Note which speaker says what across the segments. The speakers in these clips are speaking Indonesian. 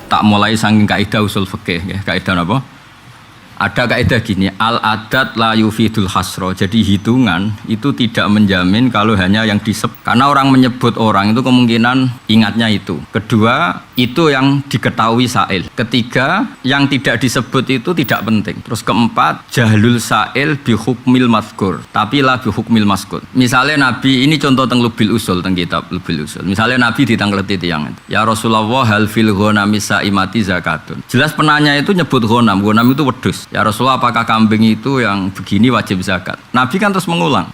Speaker 1: tak mulai saking kaidah usul fikih ya. Kaidah apa? Ada kaidah gini, al-adat la yufidul hasro. Jadi hitungan itu tidak menjamin kalau hanya yang disebut. Karena orang menyebut orang itu kemungkinan ingatnya itu. Kedua, itu yang diketahui sa'il. Ketiga, yang tidak disebut itu tidak penting. Terus keempat, jahlul sa'il bihukmil mazkur. Tapi la bihukmil mazkur. Misalnya Nabi, ini contoh teng lubil usul, teng kitab lubil usul. Misalnya Nabi ditangkleti tiyang itu. Ya Rasulullah hal fil ghanami sa'imati zakatun. Jelas penanya itu nyebut ghanam itu wedhus. Ya Rasulullah, apakah kambing itu yang begini wajib zakat? Nabi kan terus mengulang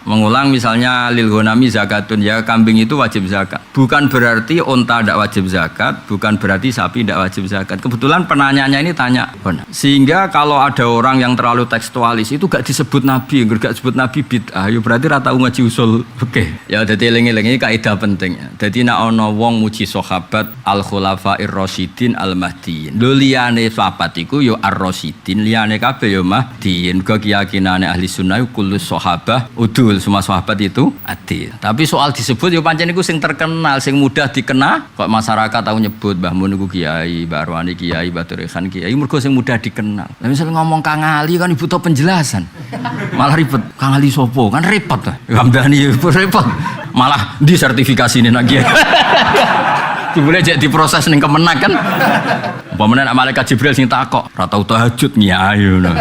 Speaker 1: misalnya lil ghanami zakatun, ya kambing itu wajib zakat. Bukan berarti unta tidak wajib zakat, bukan berarti sapi tidak wajib zakat. Kebetulan penanyanya ini tanya ghanam. Sehingga kalau ada orang yang terlalu tekstualis itu gak disebut Nabi, gak disebut Nabi bid'ah, ya berarti ra tau ngaji usul fikih. Ya dadi eling-eling iki kaidah penting ya. Dadi nek ana wong muji sahabat al khulafair rasyidin al mahdiyyin. Lho liyane sahabat iku ya ar-rasyidin, liyane kabeh ya mahdiin. Ke keyakinane ahli sunnah kullu sahabah udul, semua sahabat itu adil. Tapi soal disebut ya pancen iku sing terkenal, sing mudah dikenal. Kok masyarakat tahu nyebut Mbah Mun niku kiai, Mbah Arwani kiai, Batur Khan kiai, mergo sing mudah dikenal. Lah misal ngomong Kang Ali kan butuh penjelasan. Malah ribet. Kang Ali sopo? Kan repot ta. Hamdani repot. Malah di sertifikasine nang kiai. Dibule jek diproses ning Kemenak kan. Umpamane nek malaikat Jibril sing takok, ora tau tahajud nyayu nah.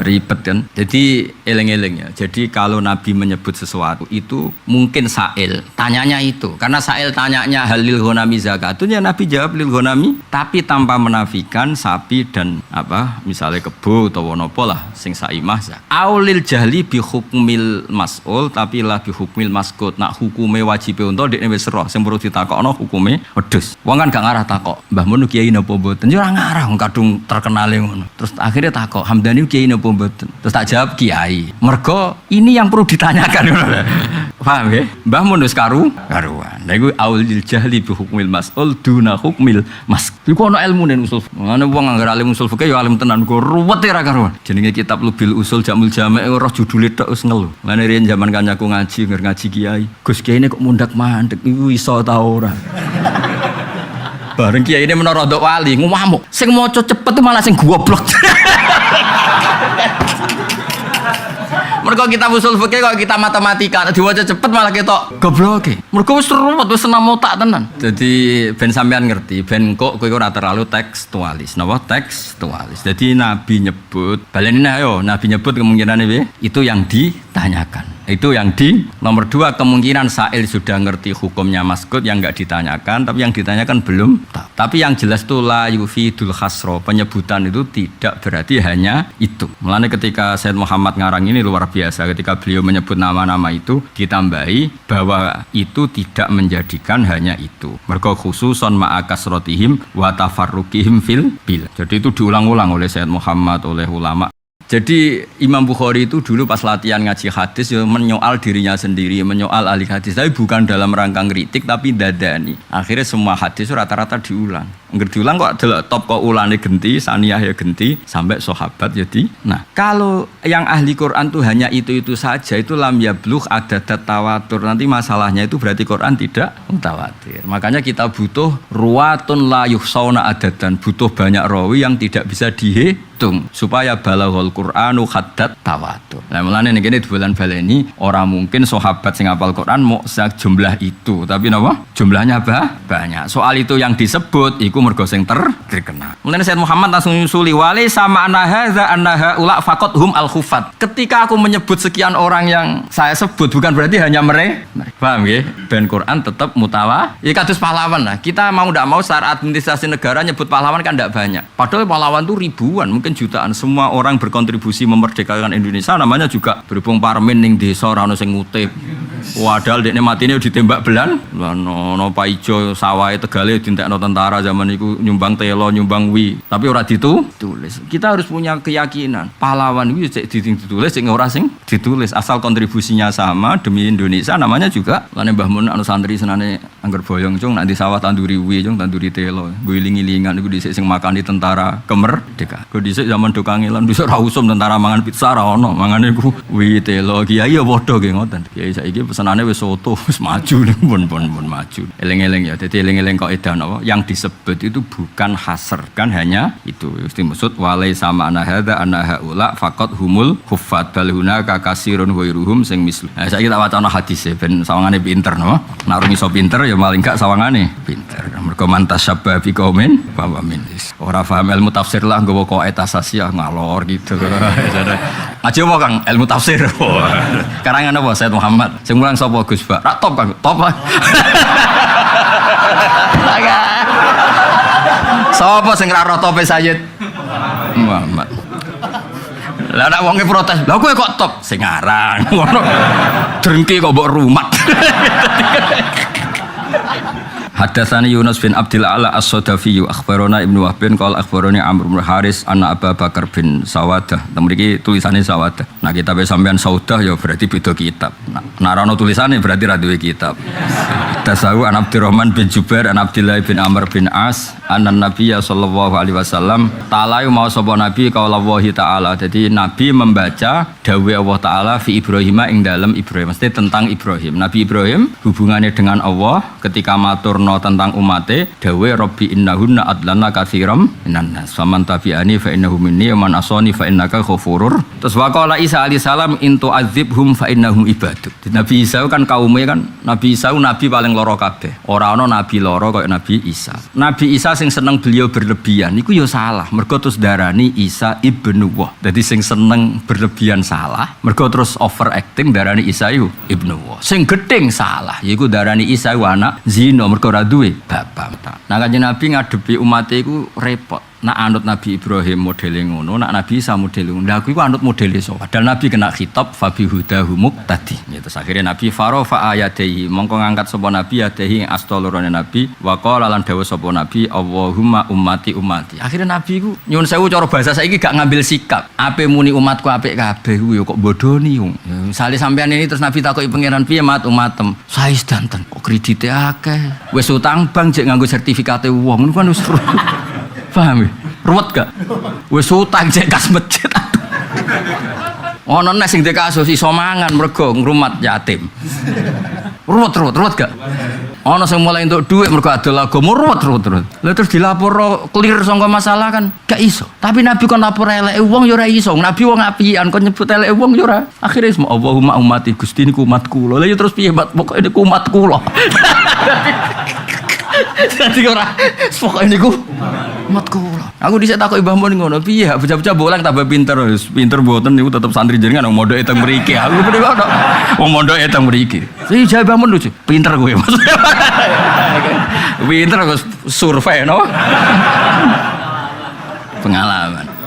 Speaker 1: Ribet kan. Jadi eleng-eleng ya. Jadi kalau Nabi menyebut sesuatu itu mungkin sa'il, tanyanya itu. Karena sa'il tanyanya halil ghanami zakatun, ya Nabi jawab lil ghanami, tapi tanpa menafikan sapi dan apa, misalnya kebo atau napa lah sing saimah zakat. Aulil jahli bi hukmil mas'ul, tapi lah bi hukmil maskut. Nak hukume wajibe unta dekne wis roh, sing perlu ditakokno hukume wedhus. Wong kan gak ngarah takok, Mbah Mun kiai napa mboten? Ya ora ngarah wong kadung terkenale ngono. Terus akhirnya takok, Hamdani kiai napa mboten? Terus tak jawab kiai. Mergo ini yang perlu ditanyakan. Paham ya? Mbah Mun wis karuan. Lha iku aulil jahli bi hukmil mas'ul duna hukmil mas. Iku ana ilmune usul. Ana wong anggere alim usul fikih ya alim tenan, go ruwet ya ra karuan. Jenenge kitab Lubil Usul Jamul Jami' roh judule tok wis ngelu. Mane riyen zaman kancaku ngaji kiai. Gus kiai ini kok mundak mandek iku iso ta ora? Bareng kiai ini menara ndok wali ngamuk. Sing maca cepet tuh malah sing goblok. Mergo kita usul fikih kok kita matematika, diwaca cepet malah ketok goblok. Mergo wis ruwet wis senam otak tenan. Jadi ben sampean ngerti, ben kok kowe ora terlalu tekstualis. Napa tekstualis. Jadi Nabi nyebut, baleni ayo, Nabi nyebut kemungkinan itu yang ditanyakan. Itu yang di nomor 2, kemungkinan sa'il sudah ngerti hukumnya maskut yang enggak ditanyakan, tapi yang ditanyakan belum tahu. Tapi yang jelas itu la yufidul hasro, penyebutan itu tidak berarti hanya itu. Mulanya ketika Sayyid Muhammad ngarang ini luar biasa, ketika beliau menyebut nama-nama itu ditambahi bahwa itu tidak menjadikan hanya itu. Mergo khususon ma'akasrotihim wa tafarruqihim fil bil. Jadi itu diulang-ulang oleh Sayyid Muhammad, oleh ulama. Jadi Imam Bukhari itu dulu pas latihan ngaji hadis ya menyoal dirinya sendiri, menyoal ahli hadis, tapi bukan dalam rangka ngritik tapi dadani. Akhirnya semua hadis rata-rata diulang. Angger diulang kok delok top kok ulane genti, saniyah ya genti, sampai sahabat jadi. Nah, kalau yang ahli Quran tuh hanya itu-itu saja, itu lam yablugh adadat tawatur. Nanti masalahnya itu berarti Quran tidak mutawatir. Makanya kita butuh ruwatun la yuhsauna adadan, butuh banyak rawi yang tidak bisa dihitung supaya balaghul Qur'anu haddat tawatur. Nah, mulane ning kene bulan baleni ora mungkin sahabat sing hafal Quran mau jumlah itu, tapi napa? Jumlahnya banyak. Soal itu yang disebut iku mergo sing terkenal. Mulane Sayyid Muhammad langsung nyusuli wali sama annaha ula faqat hum al khufat. Ketika aku menyebut sekian orang yang saya sebut bukan berarti hanya mereka. Paham nggih? Ben Quran tetap mutawa. Ya kados pahlawan lah. Kita mau ndak mau secara administrasi negara nyebut pahlawan kan ndak banyak. Padahal pahlawan itu ribuan, mungkin jutaan. Semua orang berkontribusi memerdekakan Indonesia, namanya juga berhubung parmen ning desa ora ono sing ngutip. Padahal dekne matine ditembak belan. Ono Pak Ijo sawahe Tegale dintekno tentara zaman iku nyumbang telo, nyumbang wi. Tapi ora ditulis. Kita harus punya keyakinan. Pahlawan kuwi cek ditulis, sing ora sing ditulis. Asal kontribusinya sama demi Indonesia, namanya juga. Lane Mbah Mun anu santri senane angger boyong cung nanti sawah tanduri wi cung tanduri telo. Guling-gilingan iku dhisik sing makani tentara kemerdekaan. Ku dhisik zaman do kangelan dhisik ra usum tentara mangan pizza ra ono. Mangane iku wi telo kiai ya padha nggih ngoten. Kiai saiki pesenane wis soto, wis maju nih, pun maju. Eling-eling ya. Jadi eling-eling kok edan apa? Yang disebut itu bukan hasr, kan hanya itu. Mesti maksud walai sama ana hadza ana haula faqat humul huffat bal hunaka kasirun ghairuhum sing mislu. Nah, saiki tak wacana hadis ben sawangane pinter no. Nek ora iso pinter ya maling gak sawangane pinter. Mergo mantas sabab bi qaumin fa min. Ora paham ilmu tafsir lah nggawa qaid asasiyah ngalor gitu. Aja apa Kang ilmu tafsir. Karangan apa Said Muhammad? Sing mulang sapa Gus Bak? Ra top Kang, top. Sapa sing ra roh tope Sayyid Muhammad? Lah nek wonge protes, lha kowe kok top sing aran ngono. Drengki kok mbok rumat. Hadatsani Yunus bin Abdul A'la As-Sadafi akhbarana Ibnu Wahb bin qala akhbarani Amr bin Haris anna Abu Bakar bin Sawadah. Mriki tulisane Sawadah. Nah kitabe sampean Saudah ya berarti beda kitab. Nah ana tulisane berarti ra duwe kitab. Tasawu an Abdurrahman bin Jubair an Abdullah bin Amr bin As anna Nabiyya sallallahu alaihi wasallam ta'ala mau sapa nabi qaulallahi ta'ala. Jadi nabi membaca dawuh Allah taala fi Ibrahim ing dalam Ibrahim. Mesti tentang Ibrahim. Nabi Ibrahim hubungannya dengan Allah ketika matur tentang umate dawe rabbi innahunna adlana katsiram minan nas faman tabi'ani fa innahu minni wa man asani fa innaka ghafurur. Terus waqala Isa alaihi salam in tu'adzibhum fa innahum ibaduk. Nabi Isa kan kaumnya kan Nabi Isa nabi paling loro kabeh. Ora ana nabi loro kaya Nabi Isa. Nabi Isa sing seneng beliau berlebihan iku ya salah. Mergo terus darani Isa ibnu Allah. Dadi sing seneng berlebihan salah. Mergo terus overacting darani Isa iku ibnu Allah. Sing gedeng salah yaiku darani Isa iku anak zina mergo ora duwe bapak. Nah Kanjeng Nabi ngadepi umat iku repot. Nak anut Nabi Ibrahim modele ngono, nak Nabi Isa modele ngono. Lah aku iku anut modele so. Padahal Nabi kena khitab fa bi hudahum tadi. Ya terus akhirnya Nabi farofa ayatehi mongko ngangkat sapa Nabi ayatehi astolorone Nabi wa qala lan dawuh sapa Nabi Allahumma ummati ummati. Akhirnya Nabi iku nyuwun sewu cara bahasa saiki gak ngambil sikap. Ape muni umatku apik kabeh ku ya kok bodoni wong. Misale sampean ini terus Nabi takoki pangeran piye mat umatem. Sais danten kok kredite akeh. Wis utang bank jek nganggo sertifikate wong ngono kan wis paham ya? Ruwet gak? Wis utang cek kas masjid. Ono nek sing dikasus iso mangan mergo ngrumat yatim. Ruwet gak? Ono sing mulai entuk dhuwit mergo adol agama ruwet. Lah terus dilapor clear sangka masalah kan gak iso. Tapi Nabi kon lapor eleke wong ya ora iso. Nabi wong apian kon nyebut eleke wong ya ora. Akhire semua Allahumma ummati Gusti niku umatku lho. Lah ya terus piye pokoke niku umatku lho. Dadi ora pokoke niku umatku lho. Aku dhisik takoki Mbah Mun ngono, piye bocah-bocah bolang tambah pinter mboten niku tetep santri jenengan wong mondoke teng mriki. Aku bener kok wong mondoke teng mriki. Sing jawab Mbah Mun lucu, pinter kowe. Pinter kok survei no. Pengalaman.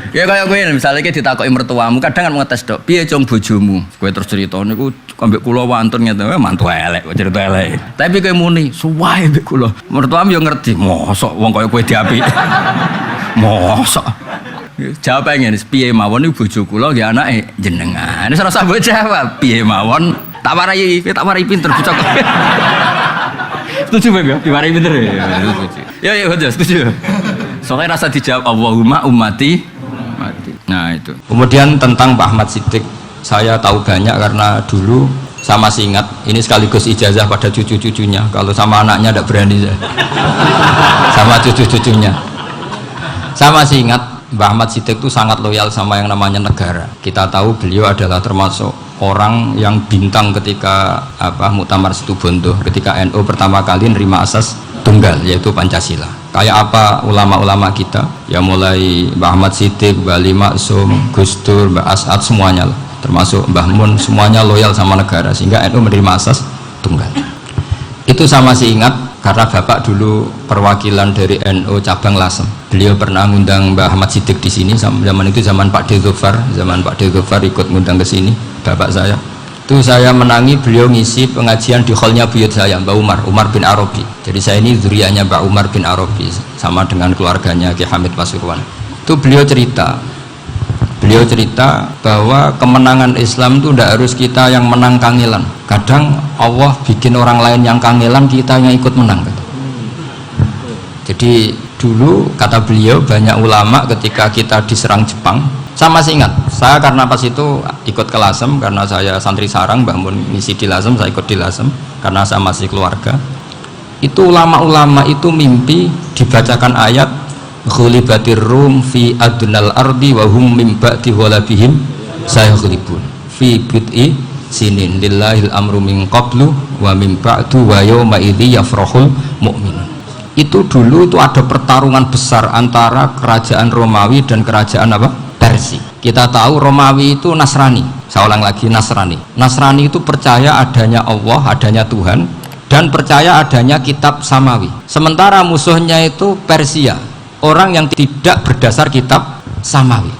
Speaker 1: Ya kaya kowe misalnya iki ditakoki mertuamu kadang kan ngetes dok, piye cung bojomu? Kowe terus cerita niku ambek kula wantun ngene, mantu elek kok cerita elek. Tapi kowe muni, suwae mbek kula. Mertuamu yo ngerti, mosok wong kaya kowe diapik. Mosok. Jawab ngene, piye mawon iku bojo kula nggih anake jenengan. Wis ora usah mbok jawab, piye mawon tak warai pinter bocah. Setuju Bang ya? Diwarai pinter ya. Ya, setuju. Soalnya rasa dijawab Allahumma ummati. Nah itu. Kemudian tentang Pak Ahmad Siddiq, saya tahu banyak karena dulu saya masih ingat. Ini sekaligus ijazah pada cucu-cucunya. Kalau sama anaknya tidak berani saya. Sama cucu-cucunya. Saya masih ingat Pak Ahmad Siddiq itu sangat loyal sama yang namanya negara. Kita tahu beliau adalah termasuk orang yang bintang ketika Muktamar Situbondo, ketika NU pertama kali nerima asas tunggal yaitu Pancasila. Kayak apa ulama-ulama kita ya mulai Mbah Ahmad Siddiq, Mbah Ali Maksum, Gus Dur, Mbah As'ad semuanya lah, termasuk Mbah Mun semuanya loyal sama negara sehingga NU menerima asas tunggal. Itu saya masih ingat karena Bapak dulu perwakilan dari NU cabang Lasem. Beliau pernah ngundang Mbah Ahmad Siddiq di sini zaman itu zaman Pak D. Gofar ikut ngundang ke sini Bapak saya. Itu saya menangi beliau ngisi pengajian di hallnya buyut saya Mbak Umar bin Arabi. Jadi saya ini zuriyahnya Mbak Umar bin Arabi sama dengan keluarganya Ki Hamid Pasuruan. Itu beliau cerita bahwa kemenangan Islam itu tidak harus kita yang menang kangelan. Kadang Allah bikin orang lain yang kangelan, kita yang ikut menang. Jadi dulu kata beliau banyak ulama ketika kita diserang Jepang Saya masih ingat, saya karena pas itu ikut ke Lasem, karena saya santri sarang, Mbah Mun ngisi di Lasem, saya ikut di Lasem karena saya masih keluarga. Itu ulama-ulama itu mimpi dibacakan ayat ghulibatir rum fi adnal ardi wa hum min ba'di ghalabihim sayaghlibun fi bid'i sinin lillahil amru min qablu wa min ba'du wa yawma idzi yafrahul mu'minun. Itu dulu itu ada pertarungan besar antara kerajaan Romawi dan kerajaan apa? Persia. Kita tahu Romawi itu Nasrani. Saya ulang lagi, Nasrani. Nasrani itu percaya adanya Allah, adanya Tuhan, dan percaya adanya kitab samawi. Sementara musuhnya itu Persia, orang yang tidak berdasar kitab samawi.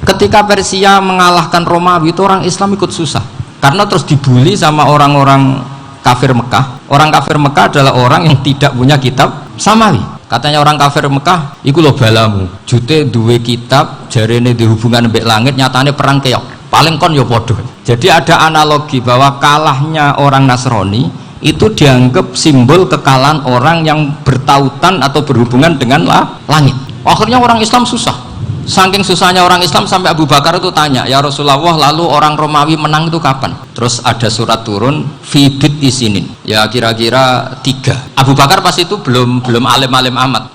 Speaker 1: Ketika Persia mengalahkan Romawi itu orang Islam ikut susah karena terus dibully sama orang-orang kafir Mekah. Orang kafir Mekah adalah orang yang tidak punya kitab samawi. Katanya orang kafir Mekah, iku lo balamu jute duwe kitab jarene di hubungan mbek langit, nyatane perang keok paling kon yo podo. Jadi ada analogi bahwa kalahnya orang Nasrani itu dianggap simbol kekalahan orang yang bertautan atau berhubungan dengan langit. Akhirnya orang Islam susah. Saking susahnya orang Islam sampai Abu Bakar itu tanya, ya Rasulullah, lalu orang Romawi menang itu kapan? Terus ada surat turun fibit isinin, ya kira-kira 3. Abu Bakar pas itu belum alim-alim amat,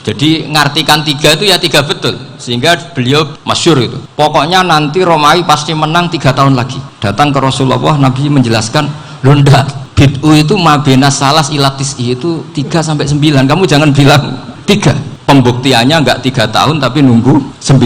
Speaker 1: jadi ngartikan 3 itu ya 3 betul, sehingga beliau masyhur itu. Pokoknya nanti Romawi pasti menang 3 tahun lagi. Datang ke Rasulullah, Nabi menjelaskan, loh ndak, bid'u itu mabena salas ilatis itu 3 sampai 9. Kamu jangan bilang 3. Pembuktiannya enggak 3 tahun tapi nunggu 9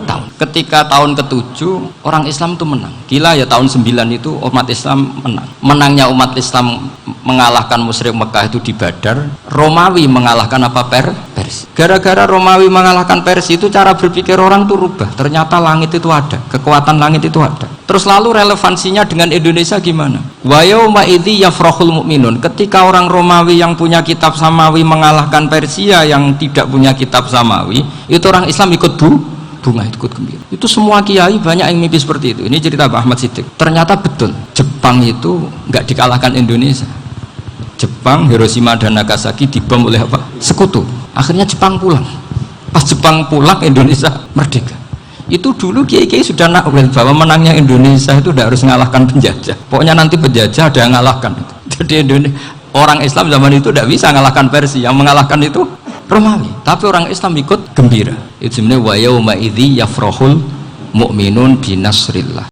Speaker 1: tahun. Ketika tahun ke-7 orang Islam itu menang. Gila ya, tahun 9 itu umat Islam menang. Menangnya umat Islam mengalahkan musyrik Mekah itu di Badar. Romawi mengalahkan apa? Persia. Gara-gara Romawi mengalahkan Persia itu cara berpikir orang tuh rubah. Ternyata langit itu ada, kekuatan langit itu ada. Terus lalu relevansinya dengan Indonesia gimana? Wa yauma idzi yafrahul mu'minun. Ketika orang Romawi yang punya kitab samawi mengalahkan Persia yang tidak punya kitab samawi, itu orang Islam ikut bunga, ikut gembira. Itu semua kiai banyak yang mimpi seperti itu. Ini cerita Pak Ahmad Siddiq. Ternyata betul, Jepang itu nggak dikalahkan Indonesia. Jepang, Hiroshima dan Nagasaki dibom oleh apa? Sekutu. Akhirnya Jepang pulang. Pas Jepang pulang, Indonesia merdeka. Itu dulu kiai-kiai sudah nakwil bahwa menangnya Indonesia itu tidak harus mengalahkan penjajah. Pokoknya nanti penjajah ada yang mengalahkan. Jadi orang Islam zaman itu tidak bisa mengalahkan Persia. Yang mengalahkan itu Romawi. Tapi orang Islam ikut gembira. Itu sebenarnya wa yauma idzi yafrahul mu'minun binasrillah.